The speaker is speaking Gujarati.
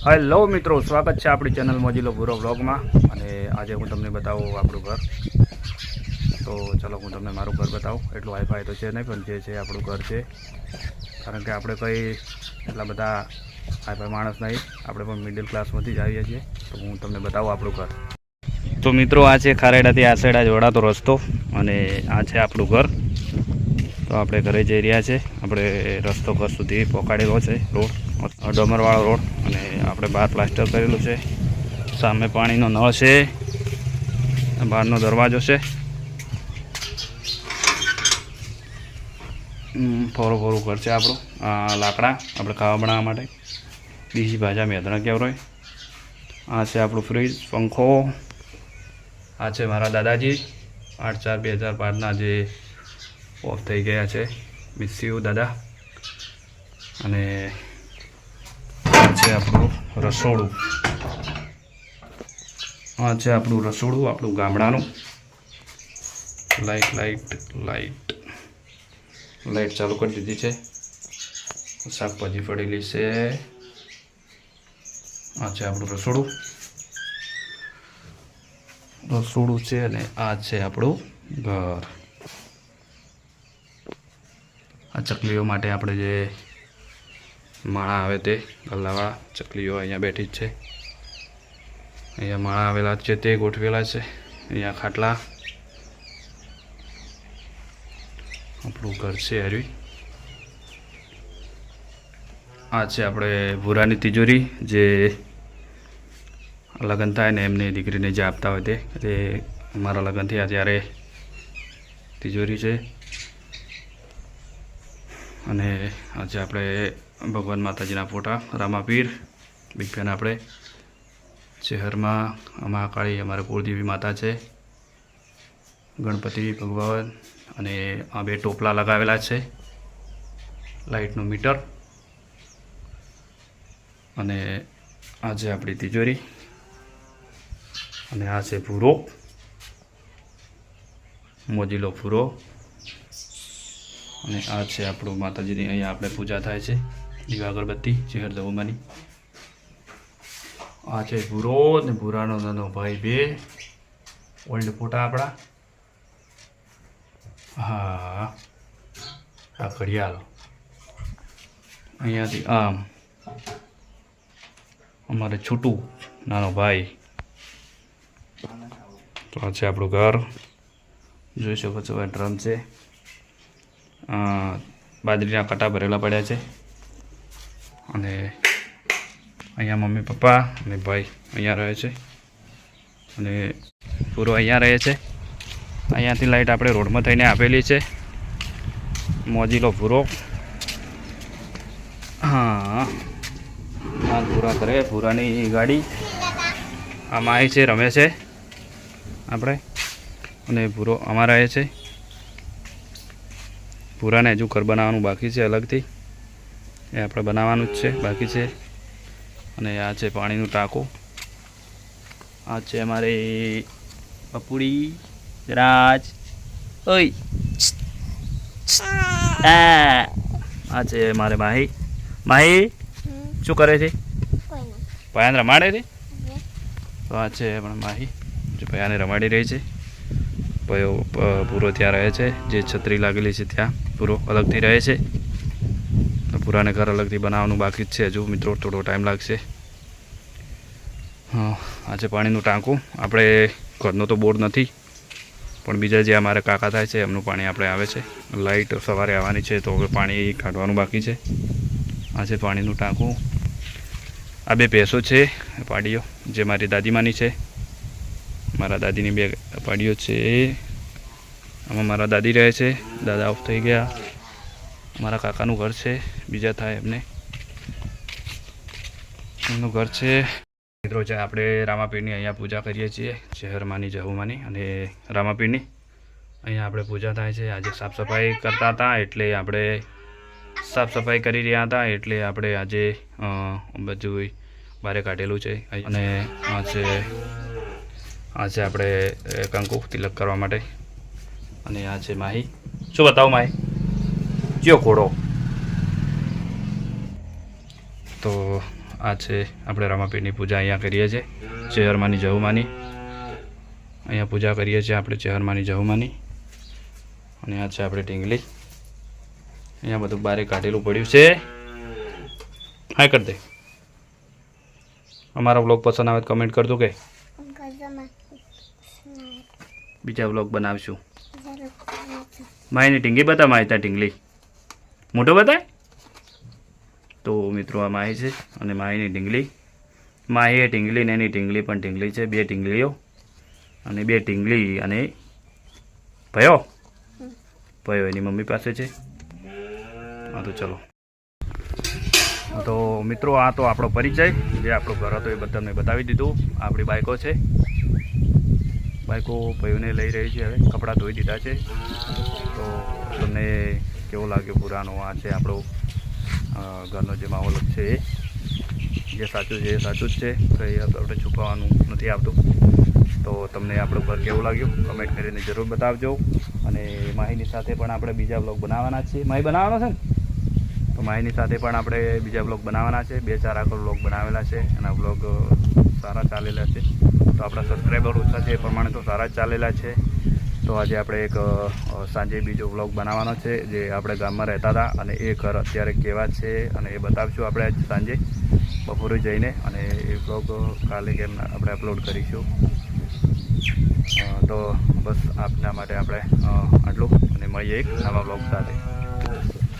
હેલો મિત્રો, સ્વાગત છે આપણી ચેનલ મોજીલો ભૂરો વ્લોગમાં. અને આજે હું તમને બતાવું આપણું ઘર. તો ચાલો હું તમને મારું ઘર બતાવું. એટલું હાઈફાઈ તો છે નહીં, પણ જે છે આપણું ઘર છે. કારણ કે આપણે કંઈ એટલા બધા હાઈફાઈ માણસ નહીં, આપણે પણ મિડલ ક્લાસમાંથી જ આવીએ છીએ. તો હું તમને બતાવું આપણું ઘર. તો મિત્રો, આ છે ખારેડાથી આ સાઈડ જ વળાતો રસ્તો, અને આ છે આપણું ઘર. તો આપણે ઘરે જઈ રહ્યા છે. આપણે રસ્તો ઘર સુધી પહોંચાડેલો છે, રોડ ડોમરવાળો રોડ, અને આપણે બહાર પ્લાસ્ટર કરેલું છે. સામે પાણીનો નળ છે, બહારનો દરવાજો છે. ફોરું ફોરું ઘર છે આપણું. લાકડા આપણે ખાવા બનાવવા માટે, બીજી ભાષા મેદણા કહેવાય. આ છે આપણું ફ્રીજ, પંખો. આ છે મારા દાદાજી, 8/4/2005ના જે ઓફ થઈ ગયા છે. મિસ યુ દાદા. અને આ છે આપણું રસોડું. આ છે આપણું રસોડું, આપણું ગામડાનું. લાઈટ ચાલુ કરી દીધી છે. શાકભાજી પડેલી છે. આ છે આપણું રસોડું છે. અને આ છે આપણું ઘર. આ ચકલીઓ માટે આપણે જે માળા આવે તે ગલ્લાવાળા ચકલીઓ અહીંયા બેઠી જ છે. અહીંયા માળા આવેલા છે તે ગોઠવેલા છે. અહીંયા ખાટલા. આપણું ઘર છે હરી. આ છે આપણે ભૂરાની તિજોરી, જે લગ્ન થાય ને એમની દીકરીને જે આપતા હોય તે. એટલે અમારા લગ્ન થયા ત્યારે તિજોરી છે. અને આજે આપણે ભગવાન માતાજીના ફોટા, રામાપીર બિગ ફેન આપણે. શહેરમાં મહાકાળી અમારે કુળદેવી માતા છે, ગણપતિ ભગવાન. અને આ બે ટોપલા લગાવેલા છે, લાઇટનું મીટર. અને આ છે આપણી તિજોરી. અને આ છે ભૂરો, મોજીલો ભૂરો. અને આ છે આપણું માતાજીની અહીંયા આપણે પૂજા થાય છે, દીવા અગરબત્તી ચહેર દવુમાની. આ છે ભૂરો ને ભૂરાનો નાનો ભાઈ, બે ઓલ્ડ ફોટા આપણા. હા, આ ઘડિયાળ અહીંયાથી આમ અમારે છૂટું નાનો ભાઈ. તો આ છે આપણું ઘર. જોઈ શકો છો, આ ડ્રમ છે. બાજરીના કટા ભરેલા પડ્યા છે. અને અહીંયા મમ્મી પપ્પા અને ભાઈ અહીંયા રહે છે. અને પૂરો અહીંયા રહે છે. અહીંયાથી લાઈટ આપણે રોડમાં થઈને આપેલી છે, મોજીલો ભૂરો. હા, આ પૂરા કરે પૂરાની ગાડી. આ માહી છે, રમે છે આપણે. અને ભૂરો આમાં રહે છે. પૂરાને હજુ ઘર બનાવવાનું બાકી છે અલગથી, એ આપણે બનાવવાનું જ છે, બાકી છે. અને આ છે પાણીનું ટાંકું. આ છે અમારી પપુડી રાજ. ઓય, આ છે મારે માહી. માહી શું કરે છે? પયાને રમાડે છે. તો આ છે પણ માહી, જે પયાને રમાડી રહી છે. પૂરો ત્યાં રહે છે, જે છત્રી લાગેલી છે ત્યાં પૂરો અલગથી રહે છે. પૂરાને ઘર અલગથી બનાવવાનું બાકી જ છે હજુ મિત્રો, થોડો ટાઈમ લાગશે. હા, આ છે પાણીનું ટાંકું. આપણે ઘરનો તો બોર નથી, પણ બીજા જે અમારે કાકા થાય છે એમનું પાણી આપણે આવે છે. લાઇટ સવારે આવવાની છે, તો હવે પાણી કાઢવાનું બાકી છે. આ છે પાણીનું ટાંકું. આ બે ભેંસો છે, પાડીઓ, જે મારી દાદીમાની છે. મારા દાદીની બે પાડીઓ છે. આમાં મારા દાદી રહે છે, દાદા ઓફ થઈ ગયા. મારા કાકાનું ઘર છે, બીજા થાય એમનું ઘર છે. મિત્રો છે આપણે રામાપીરની અહીંયા પૂજા કરીએ છીએ, શહેરમાંની જહુમાંની. અને રામાપીરની અહીંયા આપણે પૂજા થાય છે. આજે સાફ સફાઈ કરતા હતા, એટલે આપણે સાફ સફાઈ કરી રહ્યા હતા, એટલે આપણે આજે બધું બહાર કાઢેલું છે. અને આ છે આપણે કંકુ તિલક કરવા માટે. અને આ છે માહી. શું બતાવું માહી? ચિયો ઘોડો. તો આ છે આપણે રામાપીરની પૂજા અહીંયા કરીએ છીએ ચેહરમાની જહુમાની. અહીંયા પૂજા કરીએ છીએ આપણે ચેહરમાની જહુમાની. અને આ છે આપણે ટીંગલી. અહીંયા બધું બારે કાઢેલું પડ્યું છે. હા કરી દે. અમારો વ્લોગ પસંદ આવે તો કમેન્ટ કરજો કે બીજા વ્લોગ બનાવશું. માહીની ટીંગી બતા માહી ત્યાં ટીંગલી મોટો બતાય. તો મિત્રો આ માહી છે અને માહીની ટીંગલી. માહી એ ટીંગલી ને એની ટીંગલી પણ ટીંગલી છે. બે ટીંગલીઓ અને બે ટીંગલી અને ભયો ભયો એની મમ્મી પાસે છે. હા તો ચલો. તો મિત્રો આ તો આપણો પરિચય જે આપણો ઘર હતો એ બધા મેં બતાવી દીધું. આપણી બાઈકો છે. બાઈકો ભાઈઓને લઈ રહી છે. હવે કપડાં ધોઈ દીધા છે. તો તમને કેવો લાગ્યો પુરાનો આ છે આપણો ઘરનો જે માહોલ છે એ જે સાચું છે એ સાચું જ છે. કંઈ આપણે છુપાવવાનું નથી આવતું. તો તમને આપણું ઘર કેવું લાગ્યું કમેન્ટ કરીને જરૂર બતાવજો. અને માહીની સાથે પણ આપણે બીજા બ્લોગ બનાવવાના છીએ. માહી બનાવવાનો છે ને તો માહીની સાથે પણ આપણે બીજા બ્લોગ બનાવવાના છે. 2-4 આગળ બ્લોગ બનાવેલા છે. એના બ્લોગ સારા ચાલેલા છે. તો આપણા સબસ્ક્રાઈબર ઓછા છે એ પ્રમાણે તો સારા જ ચાલેલા છે. તો આજે આપણે એક સાંજે બીજો વ્લોગ બનાવવાનો છે જે આપણે ગામમાં રહેતા હતા અને એ ઘર અત્યારે કેવા છે અને એ બતાવશું આપણે આજ સાંજે બપોરે જઈને. અને એ વ્લોગ કાલે કેમ આપણે અપલોડ કરીશું. તો બસ આપના માટે આપણે આટલું અને મળીએ એક નવા વ્લોગ સાથે.